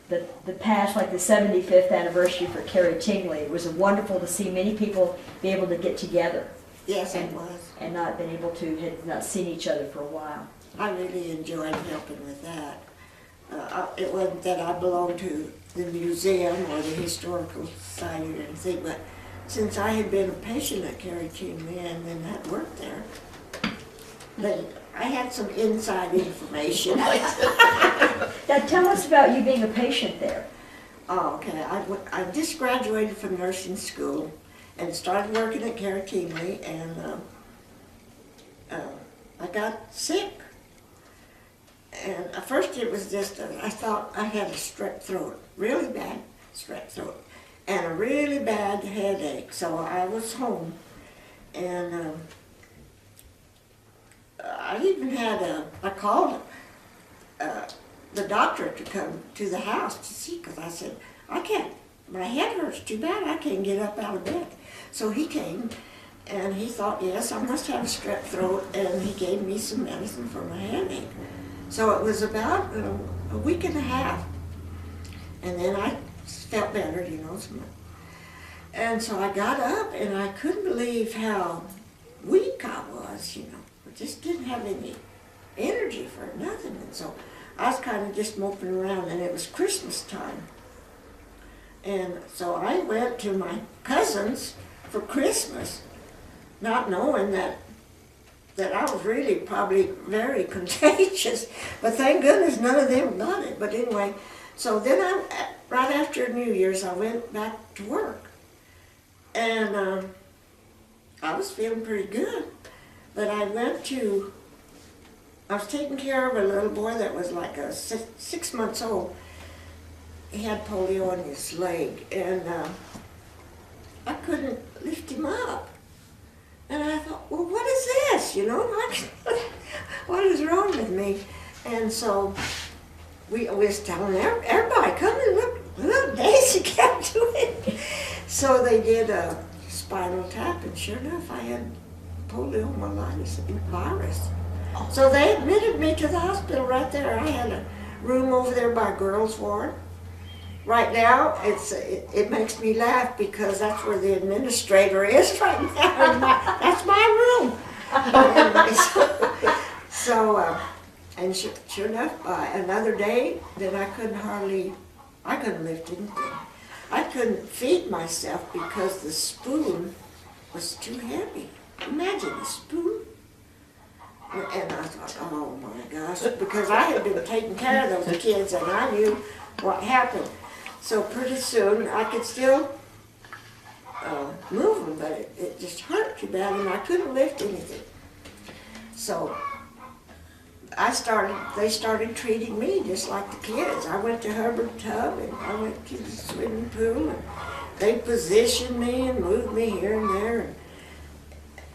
the past, like the 75th anniversary for Carrie Tingley. It was wonderful to see many people be able to get together. Yes, it was. And not been able to, had not seen each other for a while. I really enjoyed helping with that. It wasn't that I belonged to the museum or the historical society or anything, but since I had been a patient at Carrie Tingley and then had worked there, but I had some inside information. Now tell us about you being a patient there. Oh, okay. I just graduated from nursing school and started working at Carrie Tingley, and I got sick. And at first it was just, I thought I had a strep throat, really bad strep throat, and a really bad headache. So I was home, and I even had I called the doctor to come to the house to see, because I said, I can't, my head hurts too bad, I can't get up out of bed. So he came, and he thought, yes, I must have a strep throat, and he gave me some medicine for my headache. So it was about a week and a half, and then I felt better, you know. And so I got up, and I couldn't believe how weak I was, you know. I just didn't have any energy for nothing, and so I was kind of just moping around, and it was Christmas time. And so I went to my cousin's for Christmas, not knowing that I was really probably very contagious, but thank goodness none of them got it. But anyway, so then right after New Year's, I went back to work, and I was feeling pretty good. But I was taking care of a little boy that was like 6 months old. He had polio in his leg, and I couldn't lift him up. And I thought, well, what is this, you know? What is wrong with me? And so we was telling everybody, come and look, Daisy kept doing it. So they did a spinal tap, and sure enough, I had poliomyelitis virus. So they admitted me to the hospital right there. I had a room over there by girls' ward. Right now, it makes me laugh because that's where the administrator is right now. That's my room. And sure enough, by another day, then I couldn't lift anything. I couldn't feed myself because the spoon was too heavy. Imagine a spoon. And I thought, oh my gosh, because I had been taking care of those kids and I knew what happened. So pretty soon I could still move them, but it just hurt too bad, and I couldn't lift anything. So they started treating me just like the kids. I went to Hubbard Tub, and I went to the swimming pool, and they positioned me and moved me here and there.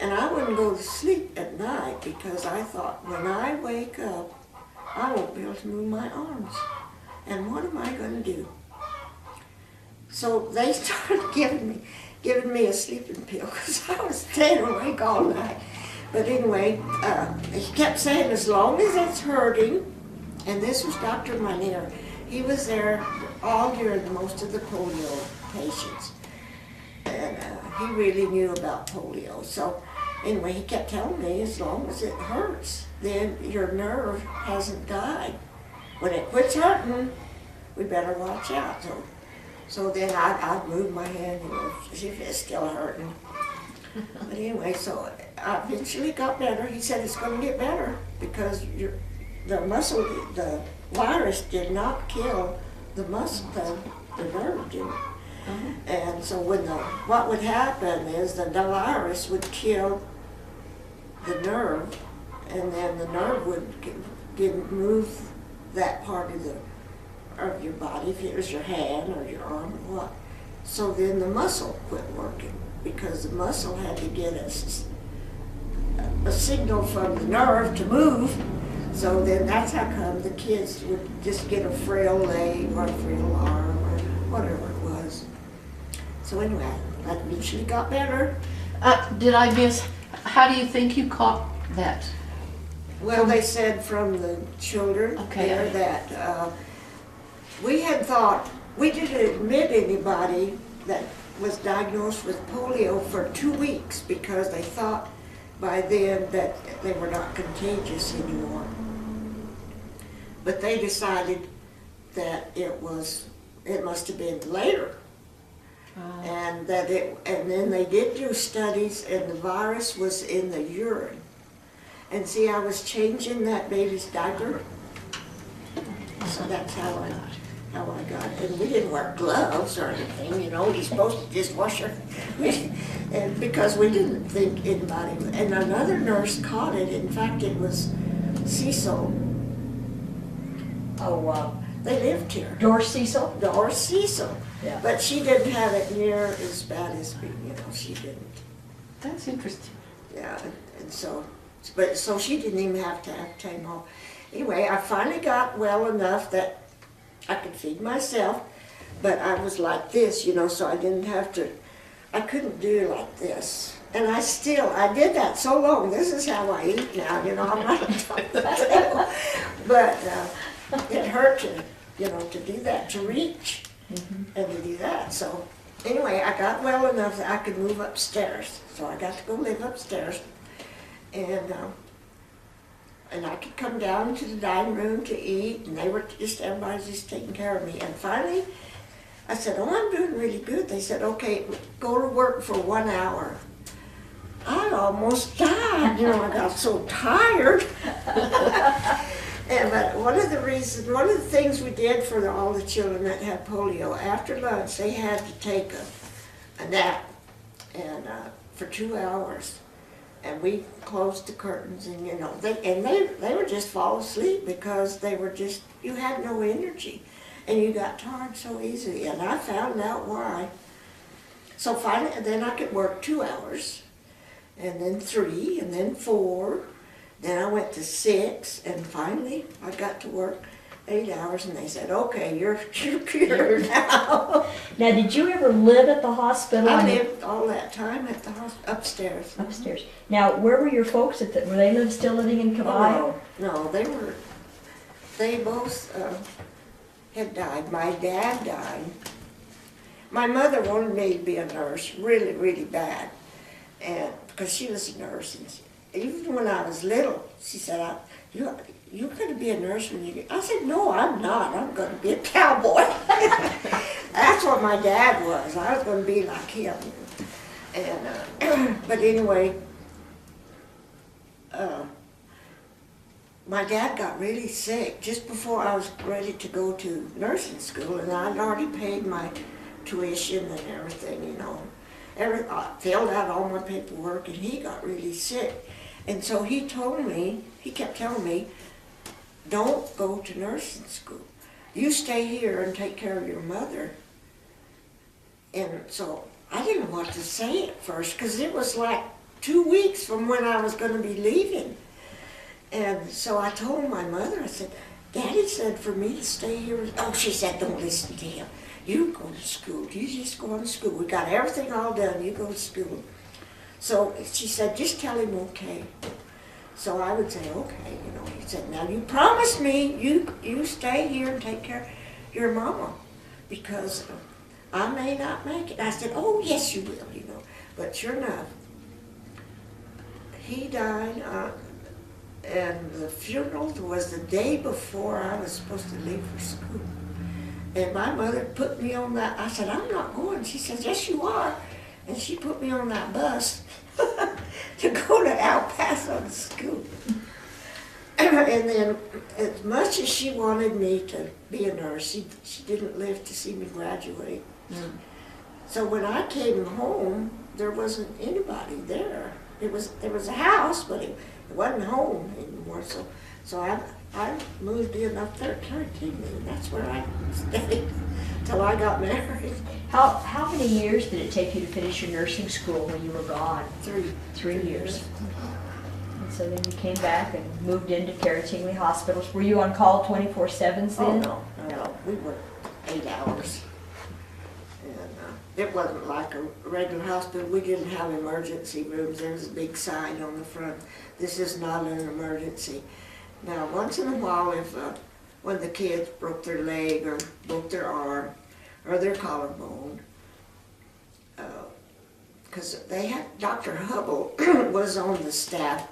And I wouldn't go to sleep at night because I thought, when I wake up, I won't be able to move my arms. And what am I going to do? So they started giving me a sleeping pill because I was staying awake all night. But anyway, he kept saying, as long as it's hurting, and this was Dr. Minier. He was there all during most of the polio patients. And he really knew about polio. So anyway, he kept telling me, as long as it hurts, then your nerve hasn't died. When it quits hurting, we better watch out. So then I'd move my hand, you know, if it's still hurting. But anyway, so I eventually got better. He said it's going to get better because the virus did not kill the muscle, the nerve didn't. And so what would happen is the virus would kill the nerve, and then the nerve would move that part of your body, if it was your hand or your arm or what. So then the muscle quit working because the muscle had to get a signal from the nerve to move. So then that's how come the kids would just get a frail leg or a frail arm or whatever it was. So anyway, I eventually got better. Did I miss, how do you think you caught that? Well, they said from the children Okay. there that we had thought, we didn't admit anybody that was diagnosed with polio for 2 weeks because they thought by then that they were not contagious anymore. But they decided that it must have been later. And then they did do studies, and the virus was in the urine. And see, I was changing that baby's diaper, so that's how I got it. And we didn't wear gloves or anything, you know. You're supposed to just wash your, and because we didn't think anybody. And another nurse caught it. In fact, it was Cecil. Oh, wow. They lived here. Doris Cecil? Doris Cecil. Yeah. But she didn't have it near as bad as me, you know, she didn't. That's interesting. Yeah, and so, so she didn't even have to have time off. Anyway, I finally got well enough that I could feed myself, but I was like this, you know, so I didn't have to, I couldn't do like this. And I did that so long. This is how I eat now, you know, I'm not but it hurt to, you know, to do that, to reach. And to do that. So anyway, I got well enough that I could move upstairs. So I got to go live upstairs, and I could come down to the dining room to eat, and everybody's just taking care of me. And finally, I said, "Oh, I'm doing really good." They said, "Okay, go to work for 1 hour." I almost died. You know, I got so tired. But one of the things we did for all the children that had polio, after lunch, they had to take a nap, and for 2 hours, and we closed the curtains, and you know, they would just fall asleep because you had no energy, and you got tired so easily, and I found out why. So finally, then I could work 2 hours, and then 3, and then 4. Then I went to 6, and finally I got to work 8 hours, and they said, "Okay, you're cured now." Now, did you ever live at the hospital? I lived all that time at the upstairs. Upstairs. Now, where were your folks at were they still living in Caballo? No, they both had died. My dad died. My mother wanted me to be a nurse, really, really bad, and because she was a nurse. And even when I was little, she said, "You're going to be a nurse when you get." I said, "No, I'm not. I'm going to be a cowboy." That's what my dad was. I was going to be like him. And but anyway, my dad got really sick just before I was ready to go to nursing school, and I'd already paid my tuition and everything, you know. I filled out all my paperwork, and he got really sick. And so he kept telling me, "Don't go to nursing school. You stay here and take care of your mother." And so I didn't know what to say at first, because it was like 2 weeks from when I was going to be leaving. And so I told my mother, I said, "Daddy said for me to stay here." Oh, she said, "Don't listen to him. You go to school. You just go on to school. We got everything all done. You go to school." So she said, "Just tell him okay." So I would say, "Okay," you know. He said, "Now you promise me you stay here and take care of your mama, because I may not make it." I said, "Oh, yes, you will," you know. But sure enough, he died, and the funeral was the day before I was supposed to leave for school. And my mother put me on that. I said, "I'm not going." She says, "Yes, you are." And she put me on that bus to go to El Paso to school. And then, as much as she wanted me to be a nurse, she didn't live to see me graduate. So when I came home, there wasn't anybody there. There was a house, but it wasn't home anymore. So I moved in up there to Tingley, and that's where I stayed till I got married. How many years did it take you to finish your nursing school when you were gone? 3 years. And so then you came back and moved into Carrie Tingley hospitals. Were you on call 24/7 then? Oh, no. We worked 8 hours. And it wasn't like a regular hospital. We didn't have emergency rooms. There was a big sign on the front, "This is not an emergency." Now, once in a while, if when the kids broke their leg or broke their arm or their collarbone. Because they had, Dr. Hubble was on the staff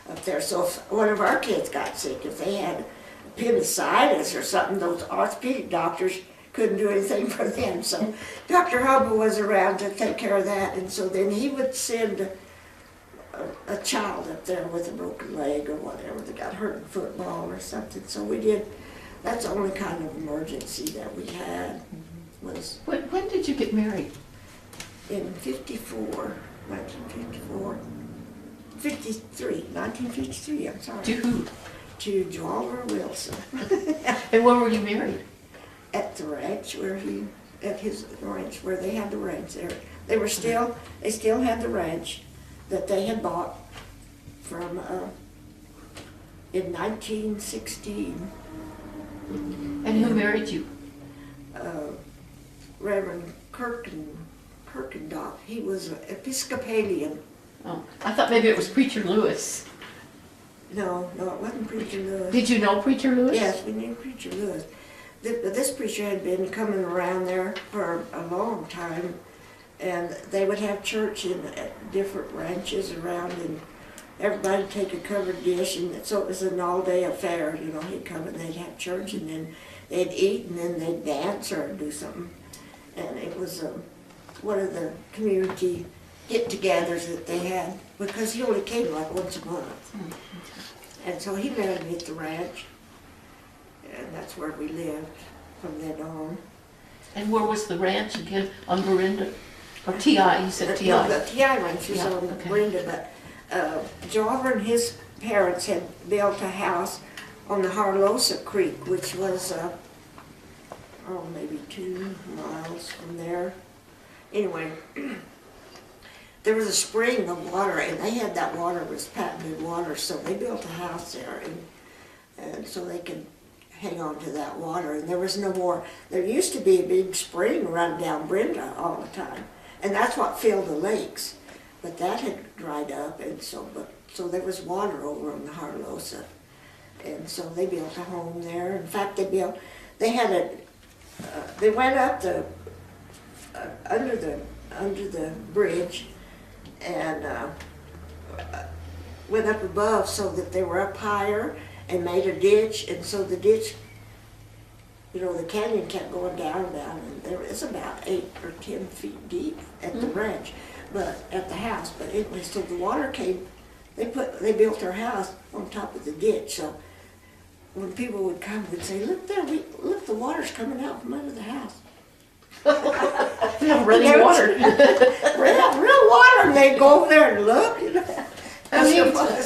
up there, so if one of our kids got sick, if they had appendicitis or something, those orthopedic doctors couldn't do anything for them. So Dr. Hubble was around to take care of that, and so then he would send a child up there with a broken leg or whatever that got hurt in football or something. So we did, that's the only kind of emergency that we had was When did you get married? in 1953, 1953, I'm sorry. To who? To Oliver Wilson. And where were you married? At the ranch at his ranch where they had the ranch there. They still had the ranch that they had bought from, in 1916. And who married you? Reverend Kirkendock. He was an Episcopalian. Oh, I thought maybe it was Preacher Lewis. No, it wasn't Preacher Lewis. Did you know Preacher Lewis? Yes, we knew Preacher Lewis. This preacher had been coming around there for a long time, and they would have church in different ranches around, and everybody would take a covered dish, and so it was an all-day affair. You know, he'd come and they'd have church, and then they'd eat, and then they'd dance or do something. And it was one of the community get-togethers that they had, because he only came like once a month. And so he married me at the ranch, and that's where we lived from then on. And where was the ranch again? On Verinda? Or T.I., you said T.I. The T.I. ranch was on Verinda, but Jover and his parents had built a house on the Harlosa Creek, which was, maybe 2 miles from there. Anyway, there was a spring of water, and they had that water was patented water, so they built a house there, and so they could hang on to that water. And there was no more. There used to be a big spring run down Brenda all the time, and that's what filled the lakes. But that had dried up, and so there was water over on the Harlosa, and so they built a home there. In fact, they went up under the bridge and went up above so that they were up higher and made a ditch, and so the ditch, you know, the canyon kept going down, and there is about 8 or 10 feet deep at the ranch, but at the house. But anyway, so the water came. They built their house on top of the ditch, so when people would come, we'd say, "Look there, look, the water's coming out from under the house." Running water. real water, and they'd go over there and look. You know, that's what it was.